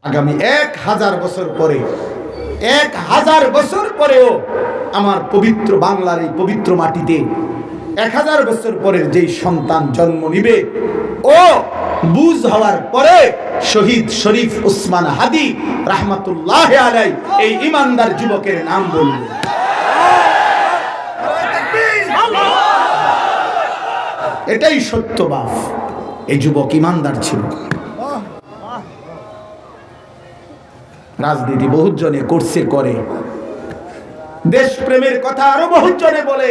আগামী 1000 বছর পরে, 1000 বছর পরেও আমার পবিত্র বাংলার এই পবিত্র মাটিতে 1000 বছর পরের যেই সন্তান জন্ম নিবে, ও বুঝ হওয়ার পরে শহীদ শরীফ উসমান হাদি রাহমাতুল্লাহ আলাইহি এই ইমানদার যুবকের নাম বলবে। এটাই সত্য বাপ। এই যুবক ইমানদার ছিল। রাজনীতি বহুত জনে করছে, করে, দেশপ্রেমের কথা আরো বহুত জনে বলে,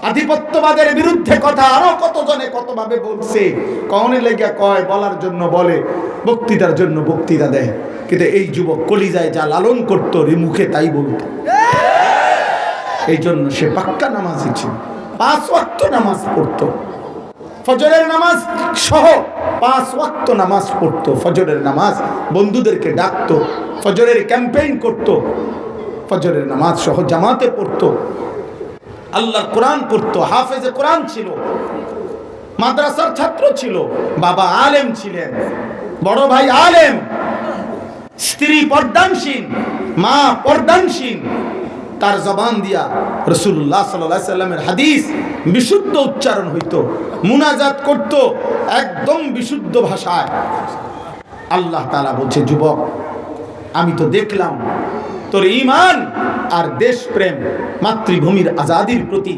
আধিপত্যবাদের বিরুদ্ধে কথা আরো কত জনে কতভাবে বলছে। কওনে লেগে কয়, বলার জন্য বলে, বক্তৃতার জন্য বক্তৃতা দেয়। কিন্তু এই যুবক কলিজায় যা লালন করতো, মুখে তাই বলতো। এই জন্য সে পাক্কা নামাজি ছিল। 5 ওয়াক্ত নামাজ পড়তো, ফজরের নামাজ সহ 5 ওয়াক্ত নামাজ পড়তো। ফজরের নামাজ বন্ধুদেরকে ডাকতো, ফজরের ক্যাম্পেইন করত, ফজরের নামাজ সহ জামাতে পড়তো, আল্লাহর কোরআন পড়তো, হাফেজে কোরআন ছিল, মাদ্রাসার ছাত্র ছিল, বাবা আলেম ছিলেন, বড় ভাই আলেম, স্ত্রী পর্দানশীল, মা পর্দানশীল। তার জবান দিয়া রাসূলুল্লাহ সাল্লাল্লাহু আলাইহি সাল্লামের হাদিস বিশুদ্ধ উচ্চারণ হইতো, মুনাজাত করত একদম বিশুদ্ধ ভাষায়। আল্লাহ তাআলা বলছে, যুবক আমি তো দেখলাম তোর ঈমান আর দেশপ্রেম, মাতৃভূমির আজাদির প্রতি,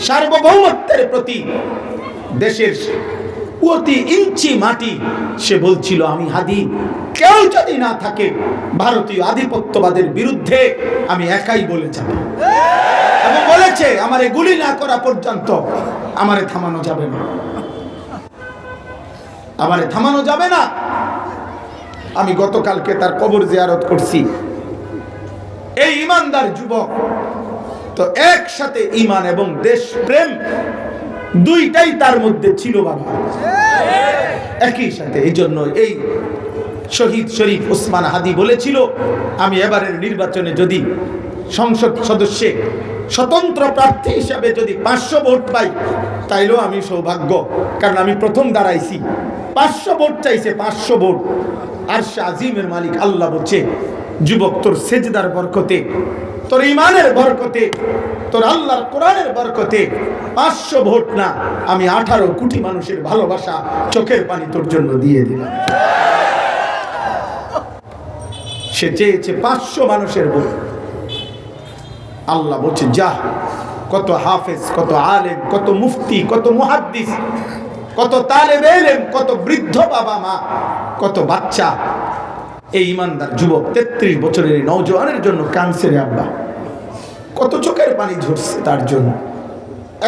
সার্বভৌমত্বের প্রতি, দেশের প্রতি ইঞ্চি মাটি সে বলছিল আমি হাদি, কেউ যদি না থাকে ভারতীয় আধিপত্যবাদের বিরুদ্ধে আমি একাই বলে যাব। এবং বলেছে আমারে গুলি না করা পর্যন্ত আমারে থামানো যাবে না, আমারে থামানো যাবে না। আমি গতকালকে তার কবর জিয়ারত করছি। এই ইমানদার যুবক তো একসাথে ঈমান এবং দেশপ্রেম দুইটাই তার মধ্যে ছিল বাবা, একই সাথে। এই জন্য এই শহীদ শরীফ উসমান হাদি বলেছিল, আমি এবারের নির্বাচনে যদি সংসদ সদস্যে স্বতন্ত্র প্রার্থী হিসাবে যদি 500 ভোট পাই তাইলেও আমি সৌভাগ্য, কারণ আমি প্রথম দাঁড়াইছি। 500 ভোট চাইছে, 500 ভোট। আরশে আজিমের মালিক আল্লাহ বলছে, যুবক তোর সেজদার বরকতে, তোর ঈমানের বরকতে, তোর আল্লাহর কোরআনের বরকতে 500 ভোট না, আমি 18 কোটি মানুষের ভালোবাসা, চোখের পানি তোর জন্য দিয়ে দিলাম। সে চেয়েছে 500 মানুষের ভোট। আল্লাহ বলছে, যা, কত হাফেজ, কত আলেম, কত মুফতি, কত মুহাদ্দিস, কত তালেবে ইলম, কত বৃদ্ধ বাবা মা, কত বাচ্চা, এই ইমানদার যুবক 33 বছরের নওজওয়ানের জন্য কাঁদছে রে আব্বা। কত চোখের পানি ঝরছে তার জন্য,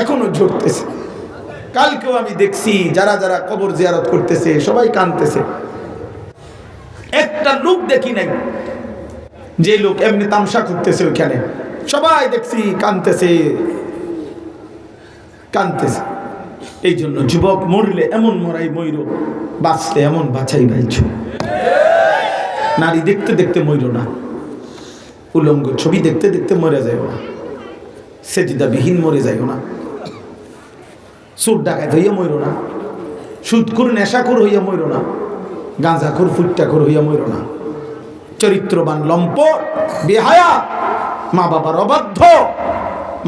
এখনো ঝরতেছে। কালকেও আমি দেখছি যারা যারা কবর জিয়ারত করতেছে সবাই কাঁদতেছে। একটা লোক দেখি নাই যে লোক এমনি তামসা করতেছে, ওইখানে সবাই দেখছি কাঁদতেছে, কাঁদতেছে। এই জন্য যুবক মরলে এমন মরাই মইর, বাঁচলে এমন বাছাই ভাইছ। নারী দেখতে দেখতে মইর না, উলঙ্গ ছবি দেখতে দেখতে মরে যাইও না, সেজদাবিহীন মরে যাইও না, সুদ ডাকাত হইয়া মইর না, সুদখোর নেশাখোর হইয়া মইর না, গাঁজাখোর ফুট্টাখোর হইয়া মইর না, চরিত্রবান লম্প, বেহায়া, মা বাবার অবাধ্য,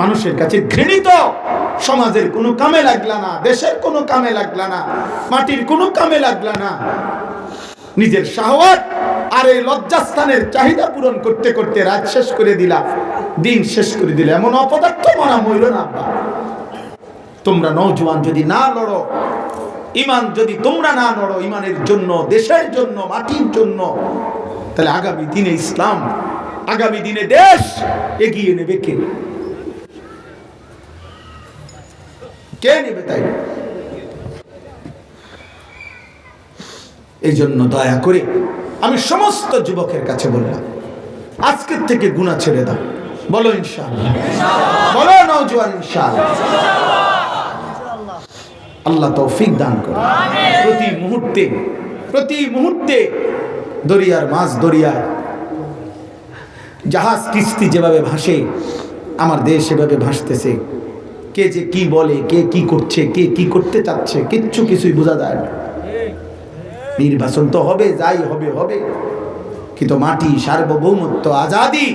মানুষের কাছে ঘৃণিত, সমাজের কোনো কামে লাগলা না, দেশের কোনো কামে লাগলা না, মাটির কোনো কামে লাগলা না, নিজের শাহওয়াত আর এই লজ্জাস্থানের চাহিদা পূরণ করতে করতে রাত শেষ করে দিলা, দিন শেষ করে দিলা। এমন অপদার্থ মরা মইল না আব্বা। তোমরা নওজোয়ান যদি না লড়ো, ঈমান যদি তোমরা না লড়ো ঈমানের জন্য, দেশের জন্য, মাটির জন্য, তাহলে আগামী দিনে ইসলাম, আগামী দিনে দেশ এগিয়ে নেবে কে? কে নেবে? তাই এই জন্য দয়া করে আমি সমস্ত যুবকের কাছে বললাম, আজকের থেকে গুনাহ ছেড়ে দাও। বলো ইনশাআল্লাহ, বলো নওজোয়ান ইনশাআল্লাহ। আল্লাহ তৌফিক দান করুন। প্রতি মুহূর্তে দরিয়ার মাছ দরিয়ায়, জাহাজ কিস্তি যেভাবে ভাসে, আমার দেশ সেভাবে ভাসতেছে। কে যে কি বলে, কে কি করছে, কে কি করতে চাচ্ছে, কিছুই বোঝা যায় না। নির্বাচন তো হবে, যাই হবে হবে, কিন্তু মাটি, সার্বভৌমত্ব, আজাদি,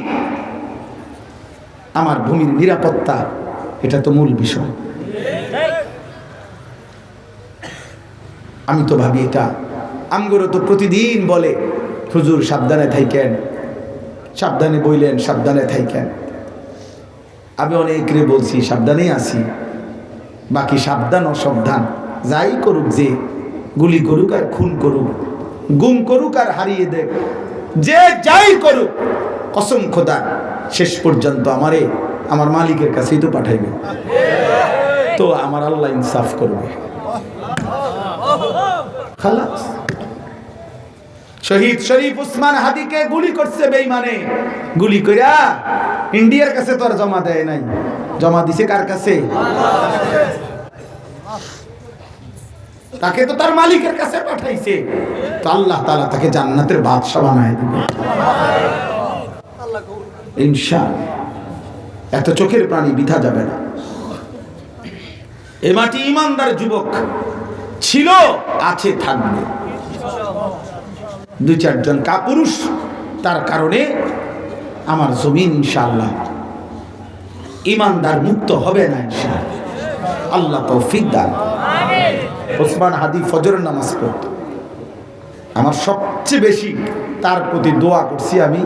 আমার ভূমির নিরাপত্তা, এটা তো মূল বিষয়। আমি তো ভাবি এটা আমগরও তো প্রতিদিন বলে, হুজুর সাবধানে থাইকেন, সাবধানে বইলেন, সাবধানে থাইকেন। আমি অনেকরে বলছি সাবধানেই আছি, বাকি সাবধান অসাবধান যাই করুক, যে গুলি করুক আর খুন করুক, গুম করুক আর হারিয়ে দেখ, যে যাই করুক, কসম খোদা শেষ পর্যন্ত আমারে আমার মালিকের কাছেই তো পাঠাইবে। তো আমার আল্লাহ ইনসাফ করবে। খালাস। শহীদ শরীফ উসমান হাদিকে গুলি করছে বেঈমানে, গুলি কইরা ইন্ডিয়ার কাছে তো আর জমা দেয় নাই, জমা দিছে কার কাছে? তাকে তো তার মালিকের কাছে পাঠাইছে। তো আল্লাহ তাআলা তাকে জান্নাতের বাদশা বানায় দিবে ইনশাআল্লাহ। এত চোখের প্রাণী বিধা যাবে না। এ মাটি ইমানদার যুবক ছিল, আছে, থাকবে। দুই চারজন কাপুরুষ, তার কারণে আমার জমিন ইনশাআল্লাহ ইমানদার মুক্ত হবে না ইনশাআল্লাহ। আল্লাহ তৌফিক দান। ওসমান হাদি ফজরের নামাজ পড়ত, আমার সবচেয়ে বেশি তার প্রতি দোয়া করছি আমি,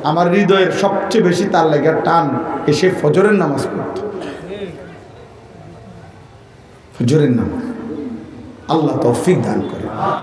আমার হৃদয়ের সবচেয়ে বেশি তার লাগা টান এসে ফজরের নামাজ পড়ত। ফজরের নামাজ আল্লাহ তৌফিক দান করে।